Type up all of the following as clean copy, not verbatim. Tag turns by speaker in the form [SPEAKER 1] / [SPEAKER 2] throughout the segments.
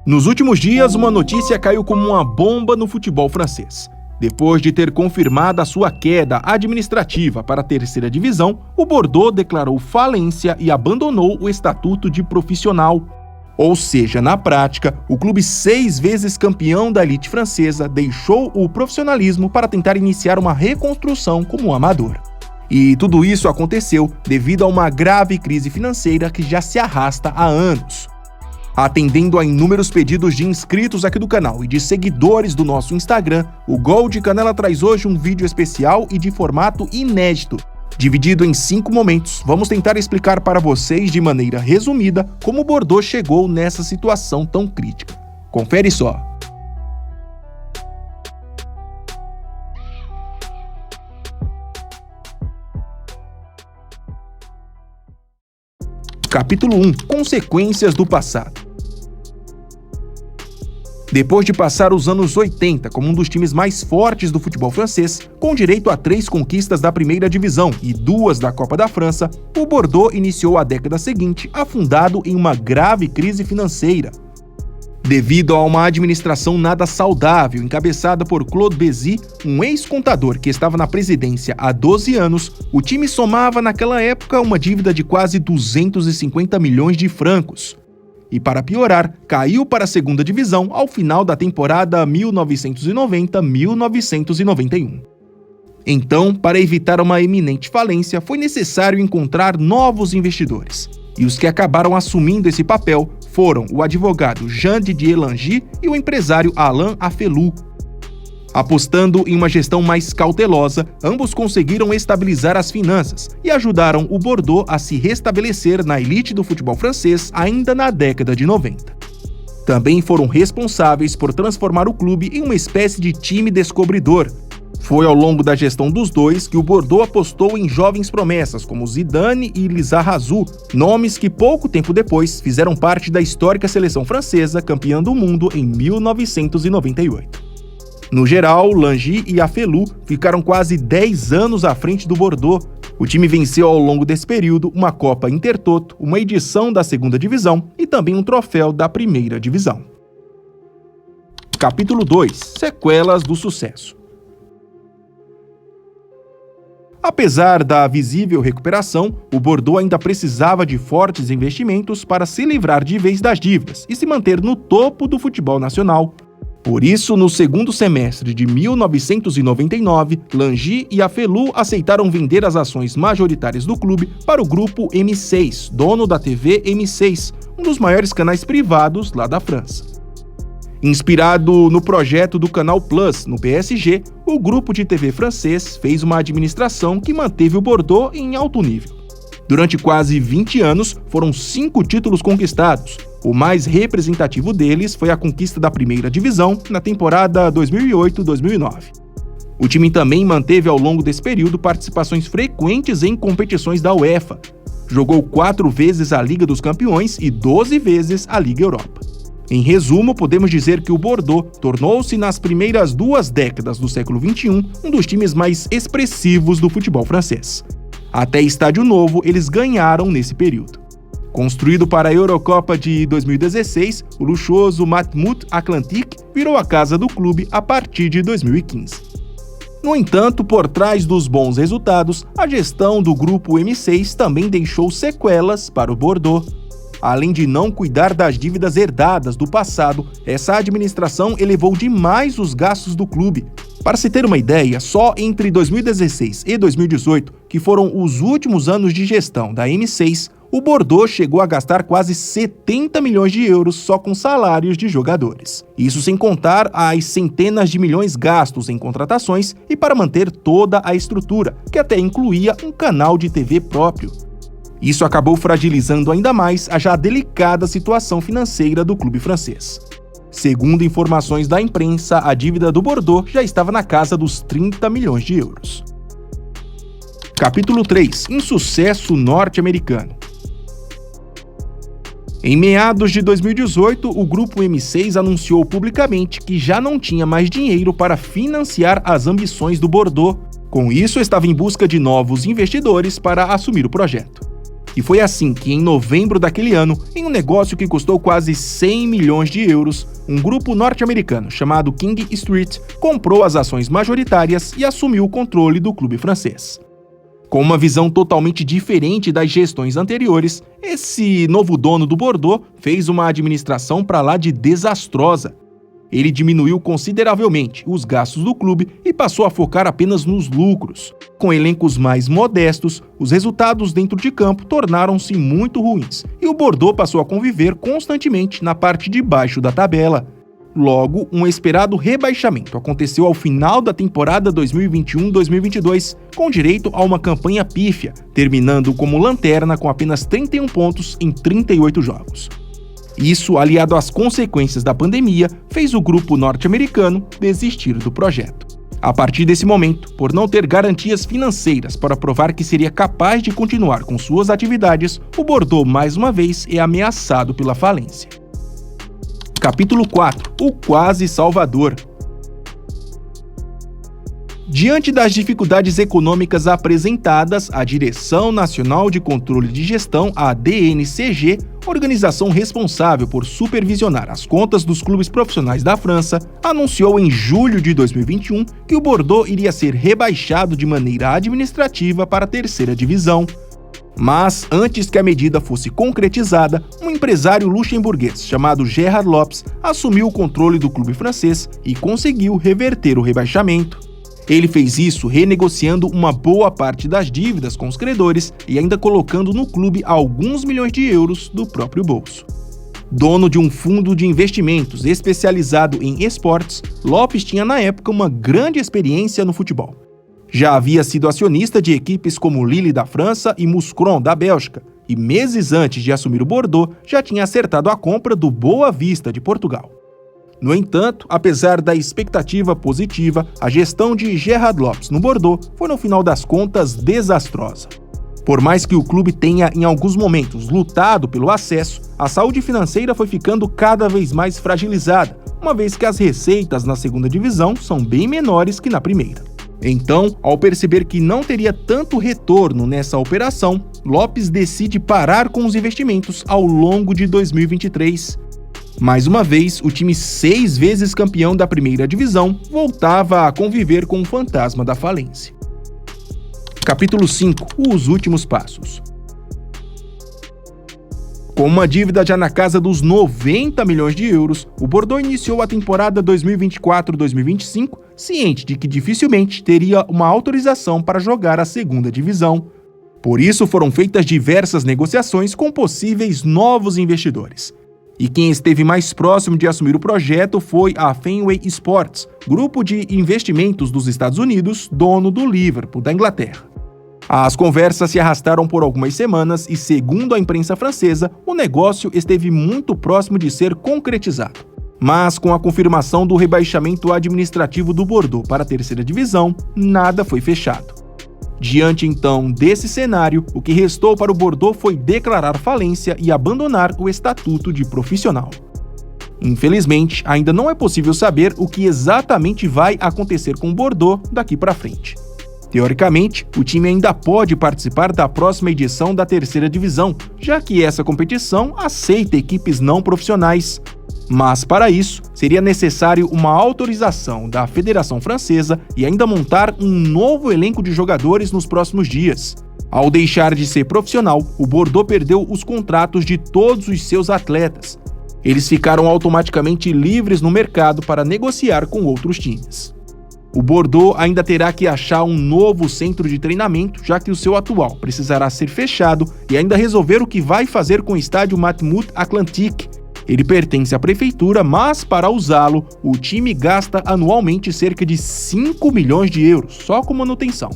[SPEAKER 1] Nos últimos dias, uma notícia caiu como uma bomba no futebol francês. Depois de ter confirmado a sua queda administrativa para a terceira divisão, o Bordeaux declarou falência e abandonou o estatuto de profissional. Ou seja, na prática, o clube 6 vezes campeão da elite francesa deixou o profissionalismo para tentar iniciar uma reconstrução como amador. E tudo isso aconteceu devido a uma grave crise financeira que já se arrasta há anos. Atendendo a inúmeros pedidos de inscritos aqui do canal e de seguidores do nosso Instagram, o Gol de Canela traz hoje um vídeo especial e de formato inédito. Dividido em 5 momentos, vamos tentar explicar para vocês de maneira resumida como o Bordeaux chegou nessa situação tão crítica. Confere só! Capítulo 1 – Consequências do passado. Depois de passar os anos 80 como um dos times mais fortes do futebol francês, com direito a 3 conquistas da primeira divisão e 2 da Copa da França, o Bordeaux iniciou a década seguinte afundado em uma grave crise financeira. Devido a uma administração nada saudável encabeçada por Claude Bézi, um ex-contador que estava na presidência há 12 anos, o time somava naquela época uma dívida de quase 250 milhões de francos. E para piorar, caiu para a segunda divisão ao final da temporada 1990-1991. Então, para evitar uma iminente falência, foi necessário encontrar novos investidores. E os que acabaram assumindo esse papel foram o advogado Jean-Didier Langy e o empresário Alain Affelou. Apostando em uma gestão mais cautelosa, ambos conseguiram estabilizar as finanças e ajudaram o Bordeaux a se restabelecer na elite do futebol francês ainda na década de 90. Também foram responsáveis por transformar o clube em uma espécie de time descobridor. Foi ao longo da gestão dos dois que o Bordeaux apostou em jovens promessas como Zidane e Lizarazu, nomes que pouco tempo depois fizeram parte da histórica seleção francesa campeã do mundo em 1998. No geral, Langy e Affelou ficaram quase 10 anos à frente do Bordeaux. O time venceu ao longo desse período uma Copa Intertoto, uma edição da segunda divisão e também um troféu da primeira divisão. Capítulo 2 – Sequelas do sucesso. Apesar da visível recuperação, o Bordeaux ainda precisava de fortes investimentos para se livrar de vez das dívidas e se manter no topo do futebol nacional. Por isso, no segundo semestre de 1999, Langy e Affelou aceitaram vender as ações majoritárias do clube para o grupo M6, dono da TV M6, um dos maiores canais privados lá da França. Inspirado no projeto do Canal Plus no PSG, o grupo de TV francês fez uma administração que manteve o Bordeaux em alto nível. Durante quase 20 anos, foram 5 títulos conquistados. O mais representativo deles foi a conquista da primeira divisão na temporada 2008-2009. O time também manteve ao longo desse período participações frequentes em competições da UEFA. Jogou 4 vezes a Liga dos Campeões e 12 vezes a Liga Europa. Em resumo, podemos dizer que o Bordeaux tornou-se nas primeiras 2 décadas do século XXI um dos times mais expressivos do futebol francês. Até estádio novo eles ganharam nesse período. Construído para a Eurocopa de 2016, o luxuoso Matmut Atlantique virou a casa do clube a partir de 2015. No entanto, por trás dos bons resultados, a gestão do grupo M6 também deixou sequelas para o Bordeaux. Além de não cuidar das dívidas herdadas do passado, essa administração elevou demais os gastos do clube. Para se ter uma ideia, só entre 2016 e 2018, que foram os últimos anos de gestão da M6, o Bordeaux chegou a gastar quase 70 milhões de euros só com salários de jogadores. Isso sem contar as centenas de milhões gastos em contratações e para manter toda a estrutura, que até incluía um canal de TV próprio. Isso acabou fragilizando ainda mais a já delicada situação financeira do clube francês. Segundo informações da imprensa, a dívida do Bordeaux já estava na casa dos 30 milhões de euros. Capítulo 3 – Insucesso norte-americano. Em meados de 2018, o grupo M6 anunciou publicamente que já não tinha mais dinheiro para financiar as ambições do Bordeaux. Com isso, estava em busca de novos investidores para assumir o projeto. E foi assim que, em novembro daquele ano, em um negócio que custou quase 100 milhões de euros, um grupo norte-americano chamado King Street comprou as ações majoritárias e assumiu o controle do clube francês. Com uma visão totalmente diferente das gestões anteriores, esse novo dono do Bordeaux fez uma administração para lá de desastrosa. Ele diminuiu consideravelmente os gastos do clube e passou a focar apenas nos lucros. Com elencos mais modestos, os resultados dentro de campo tornaram-se muito ruins e o Bordeaux passou a conviver constantemente na parte de baixo da tabela. Logo, um esperado rebaixamento aconteceu ao final da temporada 2021-2022, com direito a uma campanha pífia, terminando como lanterna com apenas 31 pontos em 38 jogos. Isso, aliado às consequências da pandemia, fez o grupo norte-americano desistir do projeto. A partir desse momento, por não ter garantias financeiras para provar que seria capaz de continuar com suas atividades, o Bordeaux mais uma vez é ameaçado pela falência. Capítulo 4. O quase salvador. Diante das dificuldades econômicas apresentadas, a Direção Nacional de Controle de Gestão, a DNCG, organização responsável por supervisionar as contas dos clubes profissionais da França, anunciou em julho de 2021 que o Bordeaux iria ser rebaixado de maneira administrativa para a terceira divisão. Mas, antes que a medida fosse concretizada, um empresário luxemburguês chamado Gérard Lopes assumiu o controle do clube francês e conseguiu reverter o rebaixamento. Ele fez isso renegociando uma boa parte das dívidas com os credores e ainda colocando no clube alguns milhões de euros do próprio bolso. Dono de um fundo de investimentos especializado em esportes, Lopes tinha na época uma grande experiência no futebol. Já havia sido acionista de equipes como Lille da França e Mouscron da Bélgica, e meses antes de assumir o Bordeaux, já tinha acertado a compra do Boa Vista de Portugal. No entanto, apesar da expectativa positiva, a gestão de Gérard Lopes no Bordeaux foi no final das contas desastrosa. Por mais que o clube tenha em alguns momentos lutado pelo acesso, a saúde financeira foi ficando cada vez mais fragilizada, uma vez que as receitas na segunda divisão são bem menores que na primeira. Então, ao perceber que não teria tanto retorno nessa operação, Lopes decide parar com os investimentos ao longo de 2023. Mais uma vez, o time 6 vezes campeão da primeira divisão voltava a conviver com o fantasma da falência. Capítulo 5. Os últimos passos. Com uma dívida já na casa dos 90 milhões de euros, o Bordeaux iniciou a temporada 2024-2025 ciente de que dificilmente teria uma autorização para jogar a segunda divisão. Por isso foram feitas diversas negociações com possíveis novos investidores. E quem esteve mais próximo de assumir o projeto foi a Fenway Sports, grupo de investimentos dos Estados Unidos, dono do Liverpool da Inglaterra. As conversas se arrastaram por algumas semanas e, segundo a imprensa francesa, o negócio esteve muito próximo de ser concretizado. Mas, com a confirmação do rebaixamento administrativo do Bordeaux para a terceira divisão, nada foi fechado. Diante, então, desse cenário, o que restou para o Bordeaux foi declarar falência e abandonar o estatuto de profissional. Infelizmente, ainda não é possível saber o que exatamente vai acontecer com o Bordeaux daqui para frente. Teoricamente, o time ainda pode participar da próxima edição da terceira divisão, já que essa competição aceita equipes não profissionais. Mas, para isso, seria necessário uma autorização da Federação Francesa e ainda montar um novo elenco de jogadores nos próximos dias. Ao deixar de ser profissional, o Bordeaux perdeu os contratos de todos os seus atletas. Eles ficaram automaticamente livres no mercado para negociar com outros times. O Bordeaux ainda terá que achar um novo centro de treinamento, já que o seu atual precisará ser fechado, e ainda resolver o que vai fazer com o estádio Matmut Atlantique. Ele pertence à prefeitura, mas para usá-lo, o time gasta anualmente cerca de 5 milhões de euros só com manutenção.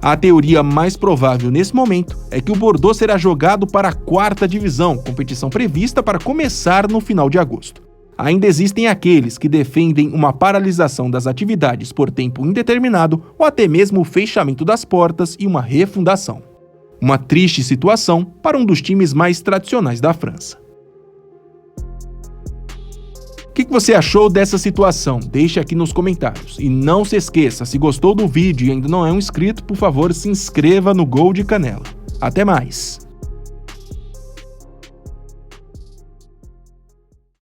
[SPEAKER 1] A teoria mais provável nesse momento é que o Bordeaux será jogado para a quarta divisão, competição prevista para começar no final de agosto. Ainda existem aqueles que defendem uma paralisação das atividades por tempo indeterminado ou até mesmo o fechamento das portas e uma refundação. Uma triste situação para um dos times mais tradicionais da França. O que você achou dessa situação? Deixe aqui nos comentários. E não se esqueça, se gostou do vídeo e ainda não é um inscrito, por favor, se inscreva no Gol de Canela. Até mais!